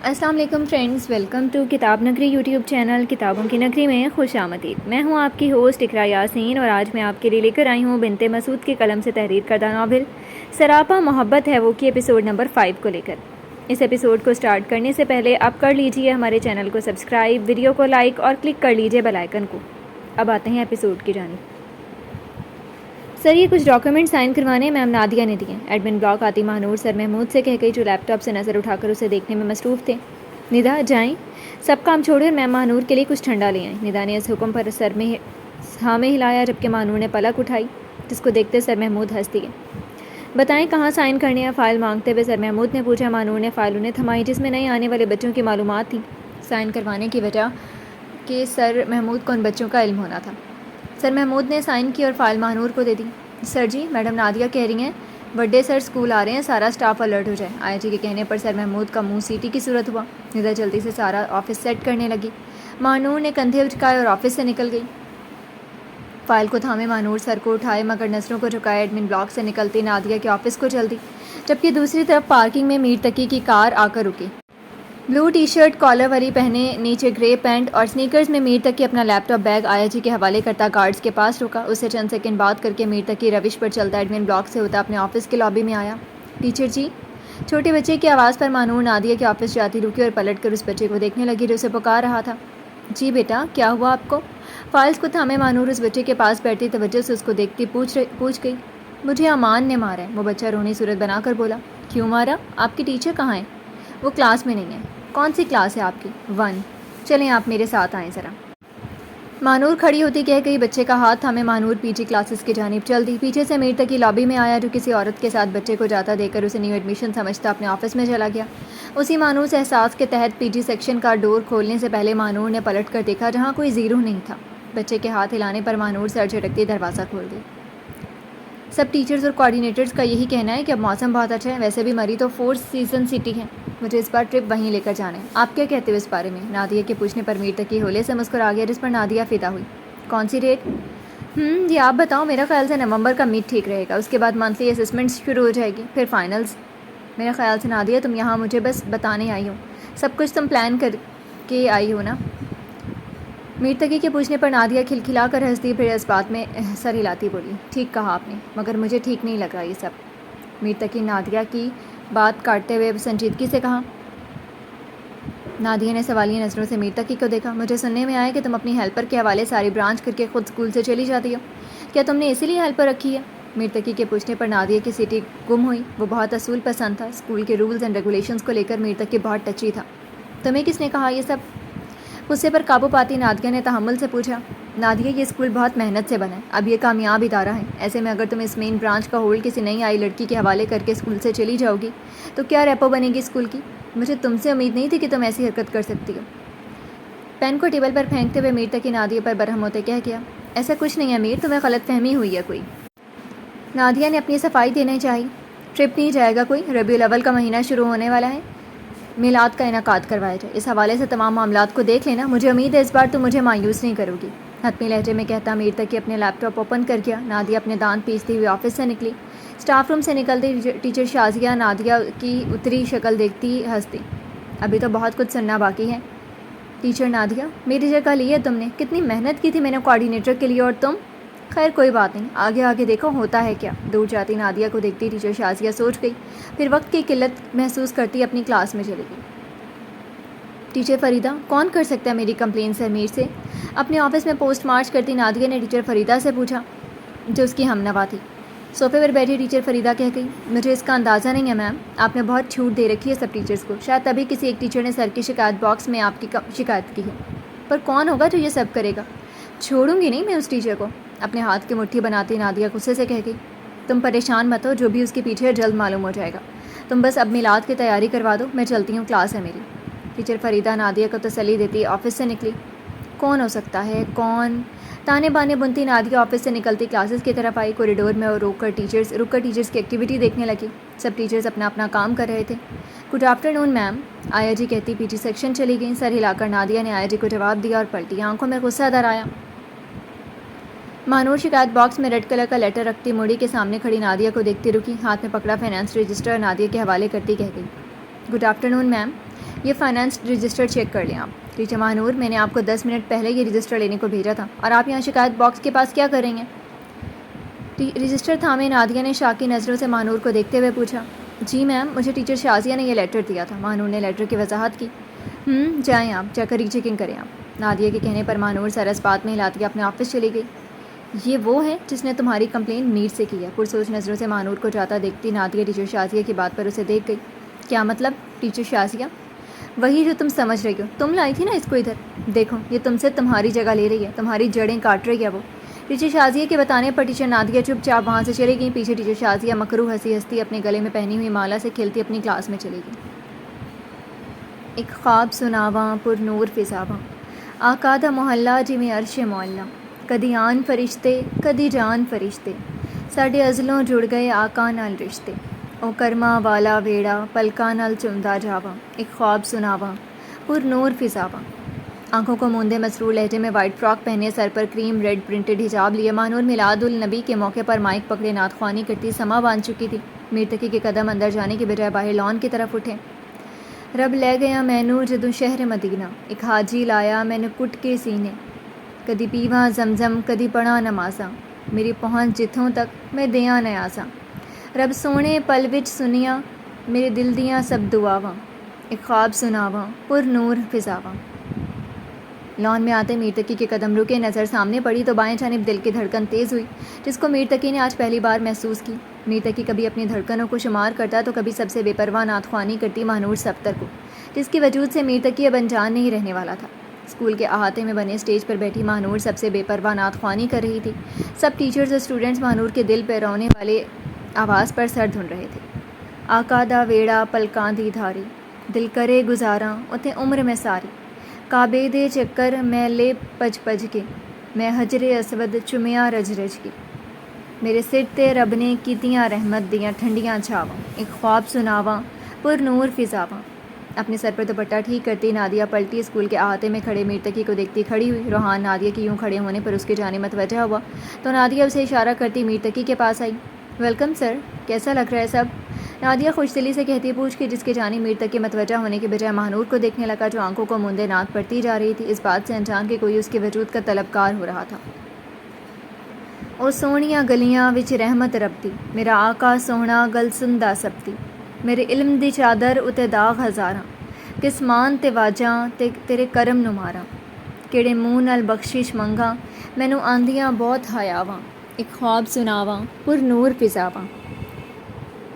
السلام علیکم friends, welcome to کتاب نگری یوٹیوب چینل کتابوں کی نگری میں خوش آمدید۔ میں ہوں آپ کی ہوسٹ اقرا یاسین اور آج میں آپ کے لیے لے کر آئی ہوں بنت مسعود کے قلم سے تحریر کردہ ناول سراپا محبت ہے وہ کی ایپیسوڈ نمبر 5 کو لے کر۔ اس ایپیسوڈ کو سٹارٹ کرنے سے پہلے آپ کر لیجئے ہمارے چینل کو سبسکرائب، ویڈیو کو لائک اور کلک کر لیجئے بیل آئیکن کو۔ اب آتے ہیں ایپیسوڈ کی جانب۔ سر یہ کچھ ڈاکیومنٹ سائن کروانے میم نادیہ نے دیے۔ ایڈمن بلاک آتی مہنور سر محمود سے کہہ گئی جو لیپ ٹاپ سے نظر اٹھا کر اسے دیکھنے میں مصروف تھے۔ ندا جائیں، سب کام چھوڑے اور میم مہنور کے لیے کچھ ٹھنڈا لے آئیں۔ ندا نے اس حکم پر سر میں ہاں میں ہلایا جبکہ مہنور نے پلک اٹھائی، جس کو دیکھتے سر محمود ہنس دیے۔ بتائیں کہاں سائن کرنے ہیں؟ فائل مانگتے ہوئے سر محمود نے پوچھا۔ مہنور نے فائل انہیں تھمائی جس میں نئے آنے والے بچوں کی معلومات تھیں۔ سائن کروانے کی وجہ کہ سر محمود کو ان بچوں کا علم ہونا تھا۔ سر محمود نے سائن کی اور فائل مہنور کو دے دی۔ سر جی، میڈم نادیہ کہہ رہی ہیں بڈے سر اسکول آ رہے ہیں، سارا اسٹاف الرٹ ہو جائے۔ آئی جی کے کہنے پر سر محمود کا منہ سیٹی کی صورت ہوا۔ ندا جلدی سے سارا آفس سیٹ کرنے لگی۔ مہنور نے کندھے اٹکائے اور آفس سے نکل گئی۔ فائل کو تھامے مہنور سر کو اٹھائے مگر نظروں کو جھکائے ایڈمن بلاک سے نکلتی نادیہ کے آفس کو چل دی، جبکہ دوسری طرف پارکنگ میں میر تقی کی کار آ کر رکی۔ بلو ٹی شرٹ کالر والی پہنے، نیچے گرے پینٹ اور سنیکرز میں میر تقی اپنا لیپ ٹاپ بیگ آیا جی کے حوالے کرتا گارڈز کے پاس رکا۔ اس سے چند سیکنڈ بات کر کے میر تقی روش پر چلتا ایڈمن بلاک سے ہوتا اپنے آفس کے لابی میں آیا۔ ٹیچر جی، چھوٹے بچے کی آواز پر مہنور نادیہ کے آفس جاتی رکی اور پلٹ کر اس بچے کو دیکھنے لگی جو اسے پکار رہا تھا۔ جی بیٹا، کیا ہوا آپ کو؟ فائلز کو تھامے مہنور اس بچے کے پاس بیٹھتی توجہ سے اس کو دیکھتی پوچھ گئی۔ مجھے امان نے مارا ہے، وہ بچہ رونی صورت بنا کر بولا۔ کیوں مارا؟ آپ کی ٹیچر کہاں ہے؟ وہ کلاس میں نہیں ہے۔ کون سی کلاس ہے آپ کی؟ 1۔ چلیں آپ میرے ساتھ آئیں ذرا۔ مہنور کھڑی ہوتی کہہ گئی۔ بچے کا ہاتھ تھامے مہنور پی جی کلاسز کی جانب چل دی۔ پیچھے سے میر تقی لابی میں آیا جو کسی عورت کے ساتھ بچے کو جاتا دیکھ کر اسے نیو ایڈمیشن سمجھتا اپنے آفس میں چلا گیا۔ اسی مانوس احساس کے تحت پی جی سیکشن کا ڈور کھولنے سے پہلے مہنور نے پلٹ کر دیکھا جہاں کوئی زیرو نہیں تھا۔ بچے کے ہاتھ ہلانے پر مہنور سر جھٹکتی دروازہ کھول دی۔ سب ٹیچرز اور کوآرڈینیٹرز کا یہی کہنا ہے کہ اب موسم بہت اچھا ہے، ویسے بھی مری تو 4 سیزن سٹی ہے، مجھے اس بار ٹرپ وہیں لے کر جانا ہے۔ آپ کیا کہتے ہو اس بارے میں؟ نادیہ کے پوچھنے پر میر تقی ہولے سے مسکرا گیا جس پر نادیہ فدا ہوئی۔ کون سی ڈیٹ؟ جی آپ بتاؤ، میرا خیال سے نومبر کا میڈ ٹھیک رہے گا، اس کے بعد منتھلی اسسمنٹس شروع ہو جائے گی، پھر فائنلز۔ میرا خیال سے نادیہ تم یہاں مجھے بس بتانے آئی ہو، سب کچھ تم پلان کر کے آئی ہو نا؟ میر تقی کے پوچھنے پر نادیہ کھلکھلا کر ہنس دی، پھر اس بات میں سر ہلاتی بولی۔ ٹھیک کہا آپ نے، مگر مجھے ٹھیک نہیں لگ رہا یہ سب۔ میر تقی نادیہ کی بات کاٹتے ہوئے سنجیدگی سے کہا۔ نادیہ نے سوالیہ نظروں سے میر تقی کو دیکھا۔ مجھے سننے میں آیا کہ تم اپنی ہیلپر کے حوالے ساری برانچ کر کے خود اسکول سے چلی جاتی ہو، کیا تم نے اسی لیے ہیلپر رکھی ہے؟ میر تقی کے پوچھنے پر نادیہ کی سیٹی گم ہوئی۔ وہ بہت اصول پسند تھا، اسکول کے رولز اینڈ ریگولیشنز کو لے کر میر تقی بہت ٹچی تھا۔ تمہیں کس نے کہا یہ سب؟ غصے پر قابو پاتی نادیہ نے تحمل سے پوچھا۔ نادیہ، یہ اسکول بہت محنت سے بنا ہے، اب یہ کامیاب ادارہ ہے، ایسے میں اگر تم اس مین برانچ کا ہولڈ کسی نئی آئی لڑکی کے حوالے کر کے اسکول سے چلی جاؤ گی تو کیا ریپو بنے گی اسکول کی؟ مجھے تم سے امید نہیں تھی کہ تم ایسی حرکت کر سکتی ہو۔ پین کو ٹیبل پر پھینکتے ہوئے میر تقی نادیہ پر برہم ہوتے کہہ گیا۔ ایسا کچھ نہیں ہے میر، تمہیں غلط فہمی ہوئی ہے کوئی۔ نادیہ نے اپنی صفائی دینا چاہی۔ ٹرپ نہیں جائے گا کوئی؟ ربیع الاول کا مہینہ شروع ہونے والا ہے، میلاد کا انعقاد کروایا جائے، اس حوالے سے تمام معاملات کو دیکھ لینا، مجھے امید ہے اس بار تم مجھے مایوس نہیں کرو گی۔ حتمی لہجے میں کہتا میر تقی اپنے لیپ ٹاپ اوپن کر گیا۔ نادیہ اپنے دانت پیستی ہوئی آفس سے نکلی۔ اسٹاف روم سے نکلتی ٹیچر شازیہ نادیہ کی اتری شکل دیکھتی ہنس دی۔ ابھی تو بہت کچھ سننا باقی ہے۔ ٹیچر نادیہ، میری جگہ لی ہے تم نے، کتنی محنت کی تھی میں نے کوآرڈینیٹر کے لیے، اور تم؟ خیر کوئی بات نہیں، آگے آگے دیکھو ہوتا ہے کیا۔ دور جاتی نادیہ کو دیکھتی ٹیچر شازیہ سوچ گئی، پھر وقت کی قلت محسوس کرتی اپنی کلاس میں چلی گئی۔ ٹیچر فریدہ، کون کر سکتا ہے میری کمپلین سر میر سے؟ اپنے آفس میں پوسٹ مارچ کرتی نادیہ نے ٹیچر فریدہ سے پوچھا جو اس کی ہم نوا تھی۔ صوفے پر بیٹھی ٹیچر فریدہ کہہ گئی، مجھے اس کا اندازہ نہیں ہے میم، آپ نے بہت چھوٹ دے رکھی ہے سب ٹیچرز کو، شاید تبھی کسی ایک ٹیچر نے سر کی شکایت باکس میں آپ کی شکایت کی ہے، پر کون ہوگا جو یہ سب کرے گا؟ چھوڑوں گی نہیں میں اس ٹیچر کو، اپنے ہاتھ کی مٹھی بناتی نادیہ غصے سے کہہ گئی۔ تم پریشان مت ہو، جو بھی اس کے پیچھے ہے جلد معلوم ہو جائے گا، تم بس اب میلاد کی تیاری کروا دو، میں چلتی ہوں، کلاس ہے میری۔ ٹیچر فریدہ نادیہ کو تسلی دیتی آفس سے نکلی۔ کون ہو سکتا ہے کون؟ تانے بانے بنتی نادیہ آفس سے نکلتی کلاسز کی طرف آئی۔ کوریڈور میں اور رک کر ٹیچرز کی ایکٹیویٹی دیکھنے لگی۔ سب ٹیچرز اپنا اپنا کام کر رہے تھے۔ گڈ آفٹر نون میم، آیا جی کہتی پی جی سیکشن چلی گئیں۔ سر ہلا کر نادیہ نے آیا جی کو جواب دیا اور پلٹی، آنکھوں میں غصہ در آیا۔ مہنور شکایت باکس میں ریڈ کلر کا لیٹر رکھتی موڑی کے سامنے کھڑی نادیہ کو دیکھتی رکی، ہاتھ میں پکڑا فائنانس رجسٹر نادیہ کے حوالے کرتی کہہ گئی، گڈ آفٹر نون میم، یہ فائنانس رجسٹر چیک کر لیں آپ۔ ٹیچر ماہنور، میں نے آپ کو 10 منٹ پہلے یہ رجسٹر لینے کو بھیجا تھا اور آپ یہاں شکایت باکس کے پاس کیا کر رہی ہیں؟ رجسٹر تھامے نادیہ نے شاکی نظروں سے ماہنور کو دیکھتے ہوئے پوچھا۔ جی میم، مجھے ٹیچر شازیہ نے یہ لیٹر دیا تھا۔ ماہنور نے لیٹر کی وضاحت کی۔ جائیں آپ جا کر ری چیکنگ کریں آپ۔ نادیہ کے کہنے پر ماہنور سر اس بات میں ہلاتی ہوئے اپنے آفس چلی گئی۔ یہ وہ ہے جس نے تمہاری کمپلین میر سے کی ہے؟ پرسوچ نظروں سے ماہنور کو جاتا دیکھتی نادیہ ٹیچر شازیہ کی بات پر اسے دیکھ گئی۔ کیا مطلب؟ ٹیچر شازیہ؟ وہی جو تم سمجھ رہی ہو، تم لائی تھی نا اس کو ادھر۔ دیکھو یہ تم سے تمہاری جگہ لے رہی ہے، تمہاری جڑیں کاٹ رہی ہے وہ۔ ٹیچر شازیہ کے بتانے پر ٹیچر نادیہ چپ چاپ وہاں سے چلی گئی۔ پیچھے ٹیچر شازیہ مکروہ ہنسی ہنستی اپنے گلے میں پہنی ہوئی مالا سے کھلتی اپنی کلاس میں چلی گئی۔ ایک خواب سناواں پر نور فضاواں، آکادہ محلہ جویں عرش معلہ، کدی آن فرشتے کدی جان فرشتے، ساڈے ازلوں جڑ گئے آقا نال رشتے، او کرما والا ویڑا پلکاں نال چمدا جاواں، ایک خواب سناواں پر نور فضاواں۔ آنکھوں کو موندے مسرور لہجے میں وائٹ فراک پہنے، سر پر کریم ریڈ پرنٹڈ حجاب لیے ماہنور میلاد النبی کے موقع پر مائک پکڑے نعت خوانی کرتی سما باندھ چکی تھی۔ میر تقی کے قدم اندر جانے کے بجائے باہر لان کی طرف اٹھے۔ رب لے گیا مینوں جدوں شہر مدینہ، ایک حاجی لایا مینوں کٹ کے سینے، کدی پیواں زمزم کدی پڑھاں نمازاں، میری پہنچ جتھوں تک میں دیاں نیازاں، رب سونے پل وچ سنیاں میرے دل دیاں سب دعاواں، ایک خواب سناواں پر نور فضاواں۔ لان میں آتے میر تقی کے قدم رکے، نظر سامنے پڑی تو بائیں جانب دل کی دھڑکن تیز ہوئی، جس کو میر تقی نے آج پہلی بار محسوس کی۔ میر تقی کبھی اپنی دھڑکنوں کو شمار کرتا تو کبھی سب سے بے پرواہ نعت خوانی کرتی ماہنور سبتر کو، جس کی وجود سے میر تقی اب انجان نہیں رہنے والا تھا۔ اسکول کے احاطے میں بنے اسٹیج پر بیٹھی ماہنور سب سے بے پرواہ نعت خوانی کر رہی تھی۔ سب ٹیچرز اور اسٹوڈنٹس ماہنور کے دل پہ رونے والے آواز پر سر دھن رہے تھے۔ آکادہ ویڑا پلکاں دی دھاری، دل کرے گزاراں اتے عمر میں ساری، کعبے دے چکر میں لے پج پج کے، میں حجر اسود چومیا رج رج کے، میرے سر تے رب نے کیتیاں رحمت دیاں ٹھنڈیاں چھاواں، ایک خواب سناواں پر نور فضاواں۔ اپنے سر پر دوپٹہ ٹھیک کرتی نادیہ پلٹی، اسکول کے احاطے میں کھڑے میر تقی کو دیکھتی کھڑی ہوئی۔ روحان نادیہ کے یوں کھڑے ہونے پر اس کی جانب متوجہ ہوا تو نادیہ اسے اشارہ کرتی میر تقی کے پاس آئی۔ ویلکم سر، کیسا لگ رہا ہے سب؟ نادیہ خوش دلی سے کہتی پوچھ کے، جس کی جانب میر تقی متوجہ ہونے کے بجائے ماہنور کو دیکھنے لگا جو آنکھوں کو موندے نعت پڑھتی جا رہی تھی، اس بات سے انجان کہ کوئی اس کے وجود کا طلبکار ہو رہا تھا۔ او سونیاں گلیاں وچ رحمت رب دی، میرا آقا سوہنا گل سندا سب دی، میرے علم دی چادر اتے داغ ہزاراں، کس مان تے واجاں تے تیرے کرم نوں ماراں، کیڑے منہ نال بخشش منگاں مینوں آندیاں بہت حیاواں، ایک خواب سناواں پر نور فضاواں۔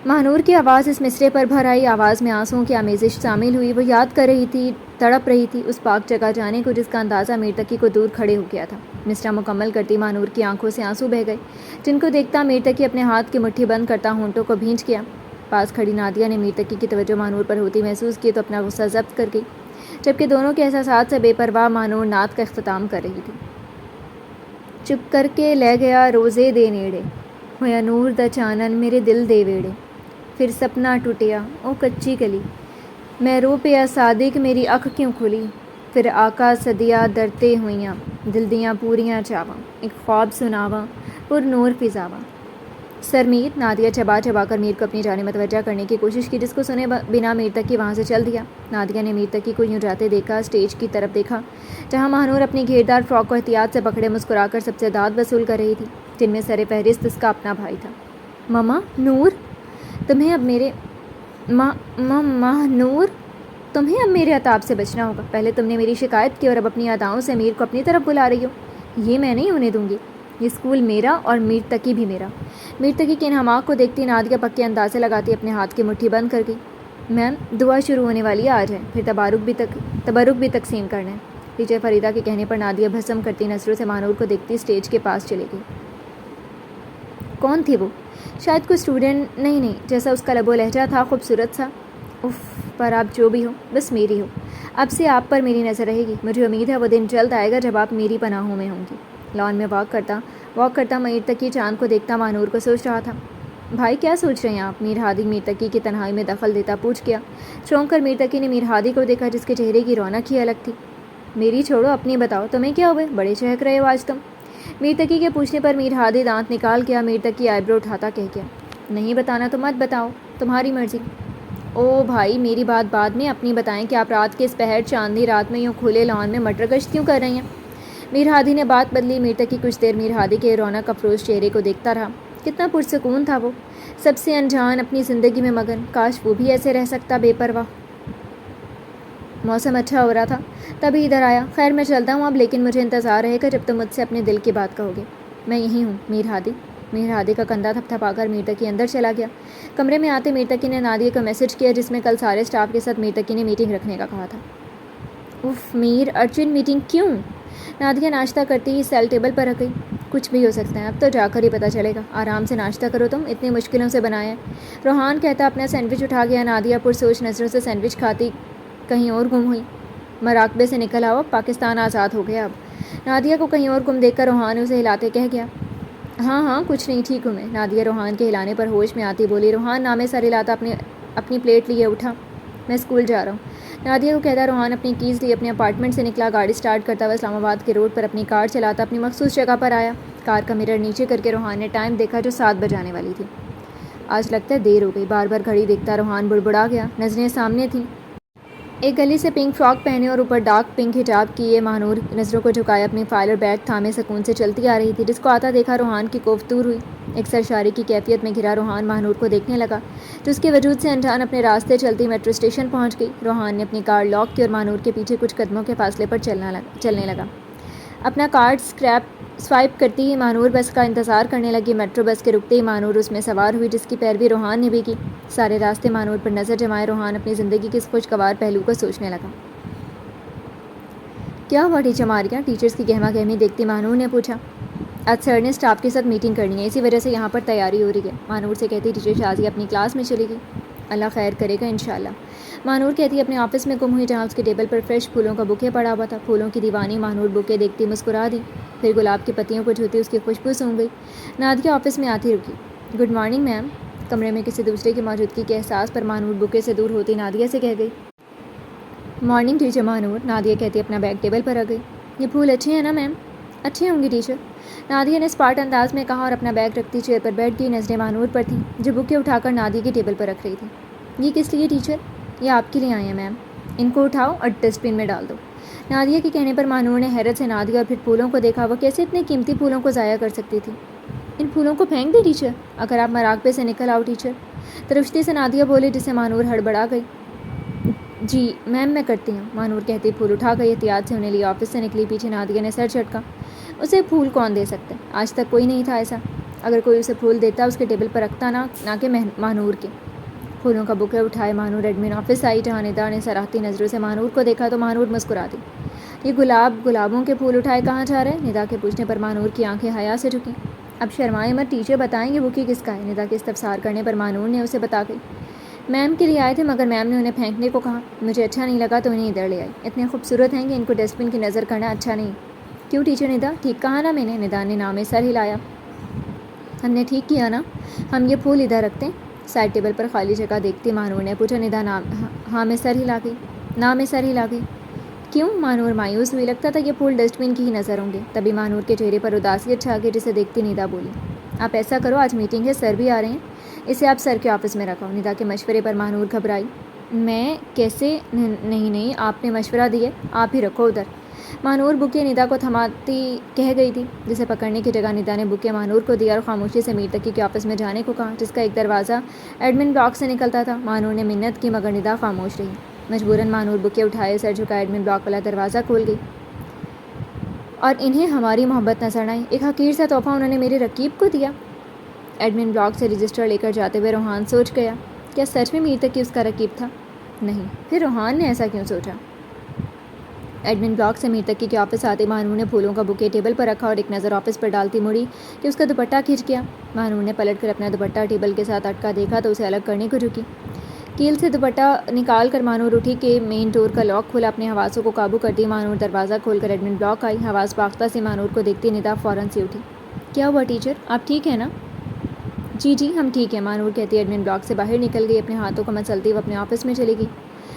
ماہنور کی آواز اس مصرعے پر بھر آئی، آواز میں آنسوؤں کی آمیزش شامل ہوئی۔ وہ یاد کر رہی تھی، تڑپ رہی تھی اس پاک جگہ جانے کو جس کا اندازہ میر تقی کو دور کھڑے ہو گیا تھا۔ مصرعہ مکمل کرتی ماہنور کی آنکھوں سے آنسو بہہ گئے، جن کو دیکھتا میر تقی اپنے ہاتھ کی مٹھی بند کرتا ہونٹوں کو بھینچ گیا۔ پاس کھڑی نادیہ نے میر تقی کی توجہ ماہنور پر ہوتی محسوس کی تو اپنا غصہ ضبط کر گئی، جبکہ دونوں کے احساسات سے بے پرواہ ماہنور نعت کا اختتام کر رہی تھی۔ چپ کر کے لے گیا روزے دے نیڑے، ہویا نور دا چانن میرے دل دے ویڑے، پھر سپنا ٹوٹیا او کچی گلی، میں رو پیا صادق میری اکھ کیوں کھلی، پھر آقا صدیہ درتے ہوئیاں دل دیاں پوریاں چاواں، ایک خواب سناواں پر نور فضاواں۔ سر میر، نادیہ چبا چبا کر میر کو اپنی جانب متوجہ کرنے کی کوشش کی، جس کو سنے بنا میر تقی وہاں سے چل دیا۔ نادیہ نے میر تقی کو یوں جاتے دیکھا، اسٹیج کی طرف دیکھا جہاں ماہنور اپنی گھیردار فراک کو احتیاط سے پکڑے مسکرا کر سب سے داد وصول کر رہی تھی، جن میں سر فہرست اس کا اپنا بھائی تھا۔ مما نور، تمہیں اب میرے ماہنور، تمہیں اب میرے عتاب سے بچنا ہوگا۔ پہلے تم نے میری شکایت کی اور اب اپنی اداؤں سے میر کو اپنی طرف بلا رہی ہو، یہ میں نہیں ہونے دوں گی۔ یہ اسکول میرا اور میر تقی بھی میرا۔ میر تقی کے انہماک کو دیکھتی نادیہ پکے اندازے لگاتی اپنے ہاتھ کی مٹھی بند کر گئی۔ میم، دعا شروع ہونے والی ہے، آ جائیں، پھر تبرک بھی تقسیم کرنا ہے۔ ٹیچر فریدہ کے کہنے پر نادیہ بھسم کرتی نظروں سے ماہنور کو دیکھتی اسٹیج کے پاس چلی گئی۔ کون تھی وہ؟ شاید کوئی اسٹوڈنٹ، نہیں، جیسا اس کا لب و لہجہ تھا، خوبصورت سا۔ اف، پر آپ جو بھی ہو، بس میری ہو۔ اب سے آپ پر میری نظر رہے گی۔ مجھے امید ہے وہ دن جلد آئے گا جب آپ میری پناہوں میں ہوں گی۔ لان میں واک کرتا میر تقی چاند کو دیکھتا ماہنور کو سوچ رہا تھا۔ بھائی کیا سوچ رہے ہیں آپ؟ میر ہادی میر تقی کی تنہائی میں دخل دیتا پوچھ گیا۔ چونک کر میر تقی نے میر ہادی کو دیکھا، جس کے چہرے کی رونق ہی الگ تھی۔ میری چھوڑو، اپنی بتاؤ، تمہیں کیا ہوئے؟ بڑے چہک رہے ہو آج تم۔ میر تقی کے پوچھنے پر میر ہادی دانت نکال گیا۔ میر تقی آئی برو اٹھاتا کہہ گیا، نہیں بتانا تو مت بتاؤ، تمہاری مرضی۔ او بھائی میری بات بعد میں، اپنی بتائیں کہ آپ رات کے اس پہر چاندنی رات میں یوں کھلے لان میں مٹر گشت کیوں کر رہی ہیں؟ میر ہادی نے بات بدلی۔ میر تقی کچھ دیر میر ہادی کے رونق افروز چہرے کو دیکھتا رہا۔ کتنا پرسکون تھا وہ، سب سے انجان، اپنی زندگی میں مگن۔ کاش وہ بھی ایسے رہ سکتا، بے پرواہ۔ موسم اچھا ہو رہا تھا تبھی ادھر آیا۔ خیر میں چلتا ہوں اب، لیکن مجھے انتظار رہے گا جب تم مجھ سے اپنے دل کی بات کہو گے۔ میں یہی ہوں میر ہادی۔ میر ہادی کا کندھا تھپ تھپا کر میر تقی اندر چلا گیا۔ کمرے میں آتے میر تقی نے نادیہ کو میسج کیا جس میں کل سارے اسٹاف کے ساتھ میر تقی نے میٹنگ رکھنے کا کہا تھا۔ اف میر، ارجنٹ میٹنگ کیوں؟ نادیہ ناشتہ کرتی ہی سیل ٹیبل پر رکھ گئی۔ کچھ بھی ہو سکتا ہے، اب تو جا کر ہی پتہ چلے گا۔ آرام سے ناشتہ کرو، تم اتنی مشکلوں سے بنایا ہے۔ روحان کہتا اپنا سینڈوچ اٹھا گیا۔ نادیہ پرسوچ نظروں سے سینڈوچ کھاتی کہیں اور گم ہوئی۔ مراقبے سے نکل آؤ، پاکستان آزاد ہو گیا اب۔ نادیہ کو کہیں اور گم دیکھ کر روحان اسے ہلاتے کہہ گیا۔ ہاں ہاں کچھ نہیں، ٹھیک ہوں میں۔ نادیہ روحان کے ہلانے پر ہوش میں آتی بولی۔ روحان نامے سر ہلاتا اپنی پلیٹ لیے اٹھا۔ میں اسکول جا رہا ہوں، نادیہ کو کہتا روحان اپنی کیز لیے اپنے اپارٹمنٹ سے نکلا۔ گاڑی سٹارٹ کرتا ہوا اسلام آباد کے روڈ پر اپنی کار چلاتا اپنی مخصوص جگہ پر آیا۔ کار کا مرر نیچے کر کے روحان نے ٹائم دیکھا جو 7 بجانے والی تھی۔ آج لگتا ہے دیر ہو گئی، بار بار گھڑی دیکھتا روحان بڑبڑا گیا۔ نظریں سامنے تھیں، ایک گلی سے پنک فراک پہنے اور اوپر ڈارک پنک حجاب کیے ماہنور نظروں کو جھکائے اپنی فائل اور بیگ تھامے سکون سے چلتی آ رہی تھی۔ جس کو آتا دیکھا روحان کی کوفت دور ہوئی۔ ایک سرشاری کی کیفیت میں گھرا روحان ماہنور کو دیکھنے لگا جو اس کے وجود سے انجان اپنے راستے چلتی میٹرو اسٹیشن پہنچ گئی۔ روحان نے اپنی کار لاک کی اور ماہنور کے پیچھے کچھ قدموں کے فاصلے پر چلنے لگا۔ اپنا کارڈ سوائپ کرتی ہی ماہنور بس کا انتظار کرنے لگی۔ میٹرو بس کے رکتے ہی ماہنور اس میں سوار ہوئی جس کی پیروی روحان نے بھی کی۔ سارے راستے ماہنور پر نظر جمائے روحان اپنی زندگی کے اس خوشگوار پہلو کو سوچنے لگا۔ کیا ہوا ٹیچر ماریہ؟ ٹیچرز کی گہما گہمی دیکھتی ماہنور نے پوچھا۔ آج سر نے اسٹاف کے ساتھ میٹنگ کرنی ہے، اسی وجہ سے یہاں پر تیاری ہو رہی ہے، ماہنور سے کہتی ٹیچر شازیہ اپنی کلاس میں چلی گئی۔ اللہ خیر کرے گا انشاءاللہ، ماہنور کہتی اپنے آفس میں گم ہوئی جہاں اس کے ٹیبل پر فریش پھولوں کا بوکے پڑا ہوا تھا۔ پھولوں کی دیوانی ماہنور بوکے دیکھتی مسکرا دی، پھر گلاب کی پتیوں کو چھوتی اس کی خوشبو سونگھ گئی۔ نادیہ آفس میں آتی رکی۔ Good morning ma'am. کمرے میں کسی دوسرے کی موجودگی کے احساس پر ماہنور بوکے سے دور ہوتی نادیہ سے کہہ گئی۔ مارننگ ٹیچر ماہنور، نادیہ کہتی اپنا بیگ ٹیبل پر رکھ گئی۔ یہ پھول اچھے ہیں نا میم؟ اچھے ہوں گے ٹیچر، نادیہ نے اسپارٹ انداز میں کہا اور اپنا بیگ رکھتی چیئر پر بیٹھ گئی۔ نظریں ماہنور پر تھیں جو بوکے اٹھا کر نادیہ کی ٹیبل پر رکھ رہی تھی۔ یہ کس لیے ٹیچر؟ یہ آپ کے لیے آئے ہیں میم، ان کو اٹھاؤ اور ڈسٹ بن میں ڈال دو۔ نادیہ کے کہنے پر ماہنور نے حیرت سے نادیہ اور پھر پھولوں کو دیکھا۔ وہ کیسے اتنے قیمتی پھولوں کو ضائع کر سکتی تھی؟ ان پھولوں کو پھینک دیں ٹیچر؟ اگر آپ مراقبے سے نکل آؤ ٹیچر، ترشتی سے نادیہ بولی جس سے ماہنور ہڑبڑا گئی۔ جی میم میں کرتی ہوں، ماہنور کہتی پھول اٹھا گئی۔ احتیاط سے انہیں لیے آفس سے نکلی۔ پیچھے نادیہ نے سر جھٹکا۔ اسے پھول کون دے سکتا ہے؟ آج تک کوئی نہیں تھا ایسا۔ اگر کوئی اسے پھول دیتا اس کے ٹیبل پر رکھتا نہ کہ ماہنور کے۔ پھولوں کا بوکے اٹھائے ماہنور ایڈمن آفس آئی جہاں ندا نے سراہتی نظروں سے ماہنور کو دیکھا تو ماہنور مسکرا دی۔ یہ گلابوں کے پھول اٹھائے کہاں جا رہے ہیں؟ ندا کے پوچھنے پر ماہنور کی آنکھیں حیا سے جھکیں۔ اب شرمائے مت ٹیچر، بتائیں یہ بوکے کس کا ہے؟ ندا کے استفسار کرنے پر ماہنور نے اسے بتا گئی۔ میم کے لیے آئے تھے مگر میم نے انہیں پھینکنے کو کہا، مجھے اچھا نہیں لگا تو انہیں ادھر لے آئی۔ اتنے خوبصورت ہیں کہ ان کو ڈسٹ بن کی نظر کرنا اچھا نہیں۔ کیوں ٹیچر ندا، ٹھیک کہا نا میں نے؟ ندا نے نام سر ہلایا۔ ہم نے ٹھیک کیا نا، ہم یہ پھول ادھر رکھتے ہیں؟ سائڈ ٹیبل پر خالی جگہ دیکھتی ماہنور نے پوچھا۔ ندا ہاں میں سر ہلا گئی۔ کیوں؟ ماہنور مایوس ہوئی، لگتا تھا یہ پھول ڈسٹ بن کی ہی نظر ہوں گے۔ تبھی ماہنور کے چہرے پر اداسیت چھا گئی جسے دیکھتی ندا بولی، آپ ایسا کرو آج میٹنگ ہے، سر بھی آ رہے ہیں، اسے آپ سر کے آفس میں رکھاؤ۔ ندا کے مشورے پر ماہنور گھبرائی، میں کیسے؟ نہیں آپ نے مشورہ دیا، آپ ہی رکھو ادھر۔ ماہنور بوکے ندا کو تھماتی کہہ گئی تھی جسے پکڑنے کی جگہ ندا نے بوکے ماہنور کو دیا اور خاموشی سے میر تقی کے آفس میں جانے کو کہا جس کا ایک دروازہ ایڈمن بلاک سے نکلتا تھا۔ ماہنور نے منت کی مگر ندا خاموش رہی۔ مجبوراً ماہنور بوکے اٹھائے سر جھکائے ایڈمن بلاک والا دروازہ کھول گئی اور انہیں ہماری محبت نظر نہ آئی۔ ایک حقیر سا تحفہ انہوں نے میرے رقیب کو دیا۔ ایڈمن بلاک سے رجسٹر لے کر جاتے ہوئے روحان سوچ گیا، کیا سچ میں میر تقی اس کا رقیب تھا؟ نہیں، پھر روحان نے ایسا کیوں سوچا؟ ایڈمن بلاک سے میر تقی کے آفس آتے ماہنور نے پھولوں کا بوکے ٹیبل پر رکھا اور ایک نظر آفس پر ڈالتی مڑی کہ اس کا دوپٹہ کھنچ گیا۔ ماہنور نے پلٹ کر اپنا دوپٹہ ٹیبل کے ساتھ اٹکا دیکھا تو اسے الگ کرنے کو جھکی۔ کیل سے دوپٹہ نکال کر ماہنور اٹھی کہ مین ڈور کا لاک کھلا۔ اپنے حواسوں کو قابو کرتی ماہنور دروازہ کھول کر ایڈمن بلاک آئی۔ حواس باختہ سے ماہنور کو دیکھتی ندا فوراً سے اٹھی۔ کیا ہوا ٹیچر، آپ ٹھیک ہیں نا؟ جی ہم ٹھیک ہیں، ماہنور کہتی ایڈمن بلاک سے باہر نکل گئی۔ اپنے ہاتھوں کو مچلتی وہ اپنے آفس میں چلی گئی۔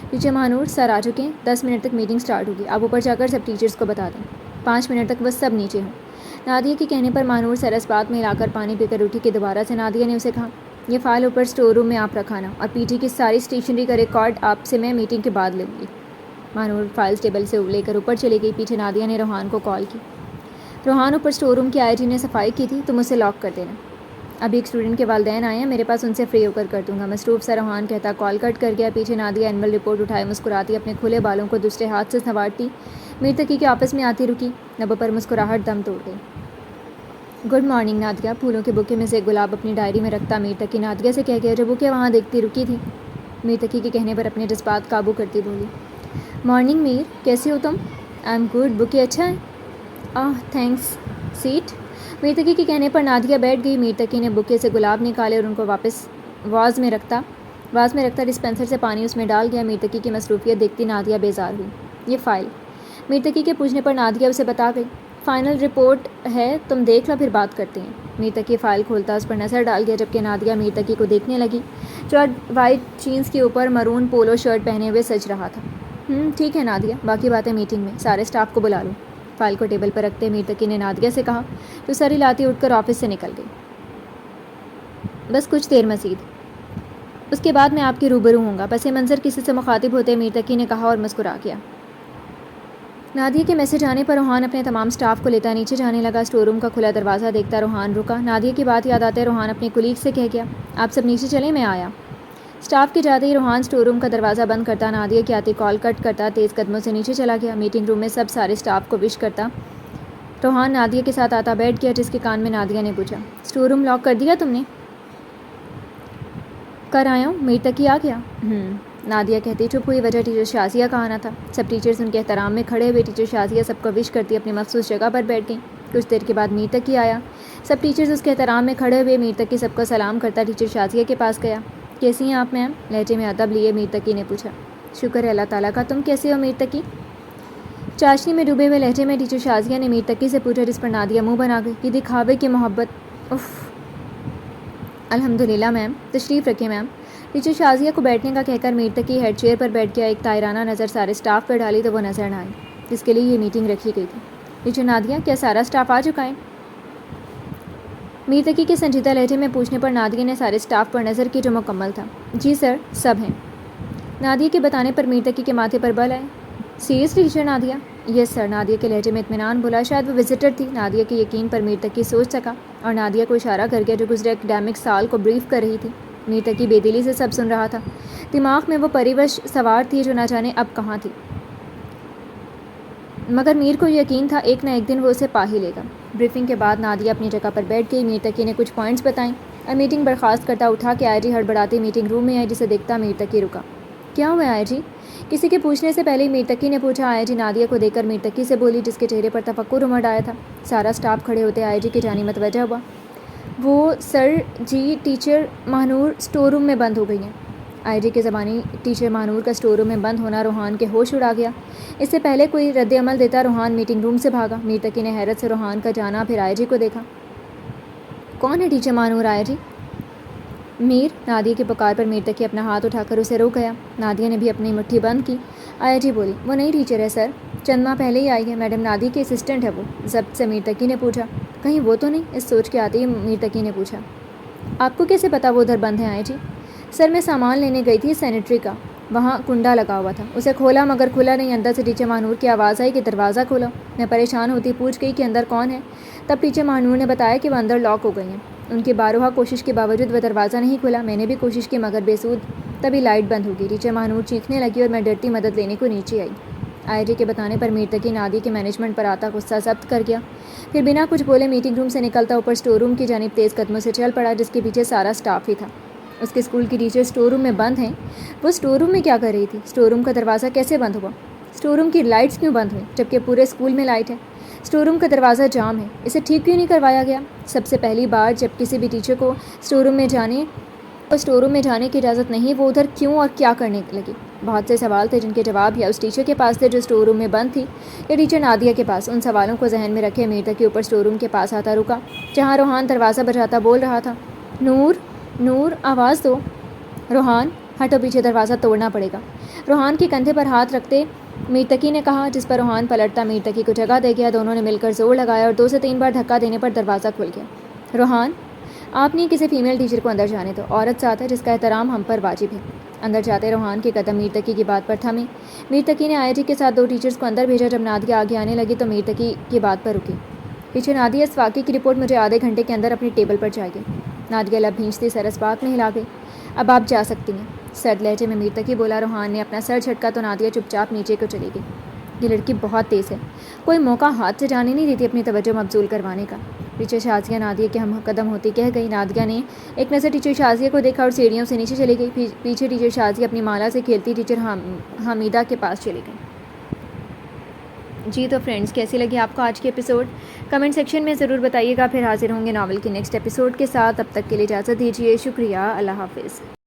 ٹیچر ماہنور، سر آ چکے ہیں، 10 منٹ تک میٹنگ سٹارٹ ہوگی، آپ اوپر جا کر سب ٹیچرز کو بتا دیں 5 منٹ تک بس سب نیچے ہوں۔ نادیہ کے کہنے پر ماہنور سر اس بات میں ہلا کر پانی پی کر اٹھی کہ دوبارہ سے نادیہ نے اسے کہا، یہ فائل اوپر اسٹور روم میں آپ رکھانا اور پی ٹی کی ساری اسٹیشنری کا ریکارڈ آپ سے میں میٹنگ کے بعد لوں گی۔ مہنور فائلز ٹیبل سے لے کر اوپر چلی گئی۔ پیچھے نادیہ نے روحان کو کال کی۔ روحان، اوپر اسٹور روم کی آئی جی نے صفائی کی تھی، تم اسے لاک کر دینا۔ ابھی ایک اسٹوڈنٹ کے والدین آئے ہیں، میرے پاس ان سے فری ہو کر دوں گا۔ مصروف سا روحان کہتا کال کٹ کر گیا۔ پیچھے نادیہ اینول رپورٹ اٹھائے مسکراتی اپنے کھلے بالوں کو دوسرے ہاتھ سے سنوارتی میر تقی کے آپس میں آتی رکی۔ لبوں پر مسکراہٹ دم توڑ گئی۔ گڈ مارننگ نادیہ، پھولوں کے بکے میں سے ایک گلاب اپنی ڈائری میں رکھتا میر تقی نادیہ سے کہہ گیا جو بکے وہاں دیکھتی رکی تھی۔ میر تقی کے کہنے پر اپنے جذبات قابو کرتی بولی، مارننگ میر، کیسی ہو تم؟ آئی ایم گڈ، بکے اچھا ہے؟ Thanks, set. میر تقی کے کہنے پر نادیہ بیٹھ گئی۔ میر تقی نے بکے سے گلاب نکالے اور ان کو واپس واز میں رکھتا ڈسپینسر سے پانی اس میں ڈال گیا۔ میر تقی کی مصروفیت دیکھتی نادیہ بیزار ہوئی۔ یہ فائل، میر تقی کے پوچھنے پر نادیہ اسے بتا گئی، فائنل رپورٹ ہے، تم دیکھ لو پھر بات کرتے ہیں۔ میر تقی فائل کھولتا اس پر نظر ڈال گیا جبکہ نادیہ میر تقی کو دیکھنے لگی جو وائٹ جینس کے اوپر مرون پولو شرٹ پہنے ہوئے سج رہا تھا۔ ٹھیک ہے نادیہ، باقی باتیں میٹنگ میں، سارے اسٹاف کو بلا لو۔ فائل کو ٹیبل پر رکھتے میر تقی نے نادیہ سے کہا تو سر ہلاتی اٹھ کر آفس سے نکل گئی۔ بس کچھ دیر مزید، اس کے بعد میں آپ کے روبرو ہوں گا۔ پس منظر کسی سے مخاطب ہوتے میر تقی نے کہا اور مسکرا گیا۔ نادیہ کے میسج آنے پر روحان اپنے تمام اسٹاف کو لیتا نیچے جانے لگا۔ اسٹور روم کا کھلا دروازہ دیکھتا روحان رکا۔ نادیہ کی بات یاد آتے روحان اپنے کولیگ سے کہہ گیا، آپ سب نیچے چلیں، میں آیا۔ اسٹاف کے جاتے ہی روحان اسٹور روم کا دروازہ بند کرتا، نادیہ کی آتی کال کٹ کرتا تیز قدموں سے نیچے چلا گیا۔ میٹنگ روم میں سارے اسٹاف کو وش کرتا روحان نادیہ کے ساتھ آتا بیٹھ گیا جس کے کان میں نادیہ نے پوچھا، اسٹور روم لاک کر دیا تم نے؟ کر آیا ہوں، میر تقی آ گیا؟ نادیہ کہتی چپ ہوئی، وجہ ٹیچر شازیہ کا آنا تھا۔ سب ٹیچرز ان کے احترام میں کھڑے ہوئے، ٹیچر شازیہ سب کو وش کرتی اپنی مخصوص جگہ پر بیٹھ گئیں۔ کچھ دیر کے بعد میر تقی آیا، سب ٹیچرز اس کے احترام میں کھڑے ہوئے، میر تقی سب کو سلام کرتا ٹیچر شازیہ کے پاس گیا۔ کیسی ہیں آپ میم؟ لہجے میں ادب لیے میر تقی نے پوچھا۔ شکر ہے اللہ تعالیٰ کا، تم کیسے ہو میر تقی؟ چاشنی میں ڈوبے ہوئے لہجے میں ٹیچر شازیہ نے میر تقی سے پوچھا جس پر نادیہ منہ بنا گئی، یہ دکھاوے کی محبت، اف۔ الحمدللہ میم، تشریف رکھیں میم۔ ٹیچر شازیہ کو بیٹھنے کا کہہ کر میر تقی ہیڈ چیئر پر بیٹھ گیا۔ ایک طائرانہ نظر سارے اسٹاف پر ڈالی تو وہ نظر نہ آئی جس کے لیے یہ میٹنگ رکھی گئی تھی۔ ٹیچر نادیہ، کیا سارا اسٹاف آ چکا ہے؟ میر تقی کے سنجیدہ لہجے میں پوچھنے پر نادیہ نے سارے اسٹاف پر نظر کی جو مکمل تھا۔ جی سر، سب ہیں۔ نادیہ کے بتانے پر میر تقی کے ماتھے پر بل آئے۔ Seriously teacher Nadia? Yes sir, Nadia کے لہجے میں اطمینان بولا، شاید وہ وزٹر تھی۔ نادیہ کے یقین پر میر تقی سوچ سکا اور نادیہ کو اشارہ کر گیا جو گزرے اکیڈیمک سال کو بریف کر رہی تھی۔ میر تقی بے دلی سے سب سن رہا تھا، دماغ میں وہ پریوش سوار تھی جو نہ جانے اب کہاں تھی، مگر میر کو یقین تھا ایک نہ ایک دن وہ اسے پا ہی لے گا۔ بریفنگ کے بعد نادیہ اپنی جگہ پر بیٹھ گئی۔ میر تقی نے کچھ پوائنٹس بتائیں اور میٹنگ برخاست کرتا اٹھا کہ آئی جی ہڑبڑاتی میٹنگ روم میں آئی جسے دیکھتا میر تقی رکا۔ کیا ہوا آئی جی؟ کسی کے پوچھنے سے پہلے میر تقی نے پوچھا۔ آئی جی نادیہ کو دیکھ کر میر تقی سے بولی جس کے چہرے پر تفکر امڑ آیا تھا۔ سارا اسٹاف کھڑے ہوتے آئی جی کی جانب متوجہ ہوا۔ وہ سر جی، ٹیچر مہنور اسٹور روم میں بند ہو گئی ہیں۔ آئی جی کے زبانی ٹیچر مہنور کا اسٹور روم میں بند ہونا روحان کے ہوش اڑا گیا۔ اس سے پہلے کوئی رد عمل دیتا روحان میٹنگ روم سے بھاگا۔ میر تقی نے حیرت سے روحان کا جانا پھر آئی جی کو دیکھا۔ کون ہے ٹیچر مہنور آئی جی؟ میر، نادیہ کی پکار پر میر تقی اپنا ہاتھ اٹھا کر اسے روک گیا۔ نادیہ نے بھی اپنی مٹھی بند کی۔ آئی جی بولی، وہ نئی ٹیچر ہے سر، چند ماہ پہلے ہی آئی ہے، میڈم نادیہ کی اسسٹنٹ ہے وہ، ضبط سے میر تقی نے پوچھا۔ کہیں وہ تو نہیں؟ اس سوچ کے آتے ہی میر تقی نے پوچھا، آپ کو کیسے پتا وہ ادھر بند ہے آئی جی؟ سر میں سامان لینے گئی تھی سینیٹری کا، وہاں کنڈا لگا ہوا تھا، اسے کھولا مگر کھلا نہیں۔ اندر سے ٹیچر مہنور کی آواز آئی کہ دروازہ کھولو۔ میں پریشان ہوتی پوچھ گئی کہ اندر کون ہے؟ تب ٹیچر مہنور نے بتایا کہ وہ اندر لاک ہو گئی ہیں، ان کی بارہا کوشش کے باوجود وہ دروازہ نہیں کھلا۔ میں نے بھی کوشش کی مگر بے سود، تبھی لائٹ بند ہو گئی۔ ٹیچر مہنور چیخنے لگی اور میں ڈرتی مدد لینے کو نیچے آئی۔ آئی جی کے بتانے پر میر تقی نادیہ کے مینجمنٹ پر آتا غصہ ضبط کر گیا، پھر بنا کچھ بولے میٹنگ روم سے نکلتا اوپر اسٹور روم کی جانب تیز قدموں سے چل پڑا جس کے پیچھے سارا اسٹاف ہی تھا۔ اس کے اسکول کی ٹیچر اسٹور روم میں بند ہیں، وہ اسٹور روم میں کیا کر رہی تھی؟ اسٹور روم کا دروازہ کیسے بند ہوا؟ اسٹور روم کی لائٹس کیوں بند ہوئی جبکہ پورے اسکول میں لائٹ ہے؟ اسٹور روم کا دروازہ جام ہے، اسے ٹھیک کیوں نہیں کروایا گیا؟ سب سے پہلی بار جب کسی بھی ٹیچر کو اسٹور روم میں جانے کی اجازت نہیں، وہ ادھر کیوں اور کیا کرنے لگی؟ بہت سے سوال تھے جن کے جواب یا اس ٹیچر کے پاس تھے جو اسٹور روم میں بند تھی یا ٹیچر نادیہ کے پاس۔ ان سوالوں کو ذہن میں رکھے میر تقی اوپر اسٹور روم کے پاس آتا رکا جہاں روحان دروازہ بجاتا بول رہا تھا، نور، نور، آواز دو۔ روحان، ہٹو، پیچھے دروازہ توڑنا پڑے گا۔ روحان کے کندھے پر ہاتھ رکھتے میر تقی نے کہا جس پر روحان پلٹتا میر تقی کو جگہ دے گیا۔ دونوں نے مل کر زور لگایا اور 2 سے 3 بار دھکا دینے پر دروازہ کھل گیا۔ روحان، آپ نے کسی فیمیل ٹیچر کو اندر جانے دو، عورت ذات ہے جس کا احترام ہم پر واجب ہے۔ اندر جاتے روحان کے قدم میر تقی کی بات پر تھمے۔ میر تقی نے آئی ٹی کے ساتھ 2 ٹیچرز کو اندر بھیجا۔ جب نادیہ آگے آنے لگی تو میر تقی کی بات پر رکی۔ پیچھے نادیہ، اس واقعے کی رپورٹ مجھے آدھے گھنٹے کے اندر اپنی ٹیبل پر چاہیے۔ نادیہ لب بھینچتی سر اس بات میں ہلا گئی۔ اب آپ جا سکتی ہیں، سرد لہجے میں میر تقی بولا۔ روحان نے اپنا سر جھٹکا تو نادیہ چپ چاپ نیچے کو چلی گئی۔ یہ لڑکی بہت تیز ہے، کوئی موقع ہاتھ سے جانے نہیں دیتی اپنی توجہ مبذول کروانے کا۔ پیچھے شازیہ نادیہ کے ہم قدم ہوتی کہہ گئی۔ نادیہ نے ایک نظر ٹیچر شازیہ کو دیکھا اور سیڑھیوں سے نیچے چلی گئی۔ پیچھے ٹیچر شازیہ اپنی مالا سے کھیلتی ٹیچر حمیدہ کے پاس چلی گئی۔ جی تو فرینڈز، کیسی لگی آپ کو آج کی ایپیسوڈ؟ کمنٹ سیکشن میں ضرور بتائیے گا۔ پھر حاضر ہوں گے ناول کے نیکسٹ ایپیسوڈ کے ساتھ۔ تب تک کے لیے اجازت دیجیے۔ شکریہ، اللہ حافظ۔